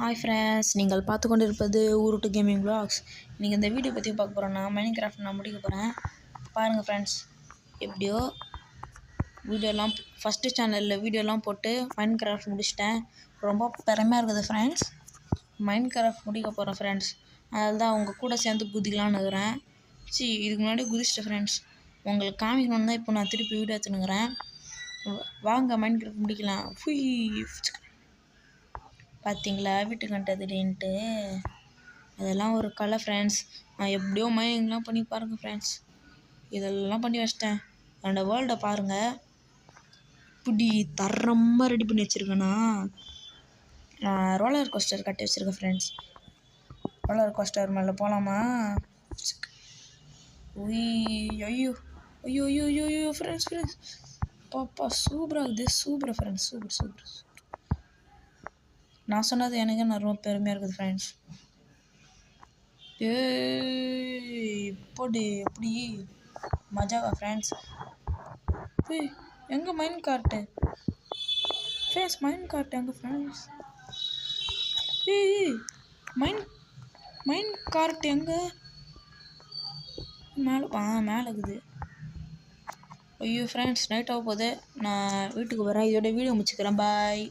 Hi friends, நீங்கள் பார்த்து கொண்டு இருப்பது ஊருட்டு கேமிங் vlogs. நீங்கள் இந்த வீடியோ பற்றி பார்க்க போகிறோன்னா மைன்கிராஃப்ட் நான் முடிக்க போகிறேன். பாருங்கள் ஃப்ரெண்ட்ஸ், எப்படியோ வீடியோலாம் ஃபஸ்ட்டு சேனலில் வீடியோலாம் போட்டு மைன்கிராஃப்ட் முடிச்சிட்டேன். ரொம்ப பெருமையாக இருக்குது ஃப்ரெண்ட்ஸ். மைன்கிராஃப்ட் முடிக்க போகிறேன் ஃப்ரெண்ட்ஸ். அதில் தான் அவங்க கூட சேர்ந்து குதிக்கலான்னு இருக்கிறேன். இதுக்கு முன்னாடி குதிச்சிட்டேன் ஃப்ரெண்ட்ஸ். உங்களுக்கு காமிக்கணுன்னு தான் இப்போ நான் திருப்பி வீடியோ எடுத்துனுக்கிறேன். வாங்க மைன்கிராஃப்ட் முடிக்கலாம். பார்த்தீங்களா வீட்டுக்கு வந்துட்டதுன்ட்டு அதெல்லாம் ஒரு கலை ஃப்ரெண்ட்ஸ். நான் எப்படியோ மைனிங்லாம் பண்ணி பாருங்கள் ஃப்ரெண்ட்ஸ். இதெல்லாம் பண்ணி வச்சிட்டேன். அந்த வேர்ல்டை பாருங்கள், இப்படி தரமாக ரெடி பண்ணி வச்சுருக்கேன்னா. நான் ரோலர் கோஸ்டர் கட்டி வச்சுருக்கேன் ஃப்ரெண்ட்ஸ். ரோலர் கோஸ்டர் மேலே போகலாமா? ஐயோ ஐயோ ஐயோ ஐயோ ஐயோ ஃப்ரெண்ட்ஸ் பாப்பா சூப்பராக இருக்குது. சூப்பராக ஃப்ரெண்ட்ஸ், சூப்பர். நான் சொன்னது எனக்கு நான் ரொம்ப பெருமையாக இருக்குது ஃப்ரெண்ட்ஸ். இப்படி எப்படி மஜாவா ஃப்ரெண்ட்ஸ்? எங்கே மைன் கார்ட்டு ஃப்ரெண்ட்ஸ்? மைன் கார்ட்டு எங்கே ஃப்ரெண்ட்ஸ்? மைன் கார்ட்டு எங்கே? மேலே இருக்குது. ஐயோ ஃப்ரெண்ட்ஸ், நைட் ஆக போகுது. நான் வீட்டுக்கு வரேன். இதோட வீடியோ முடிச்சுக்கிறேன். பாய்.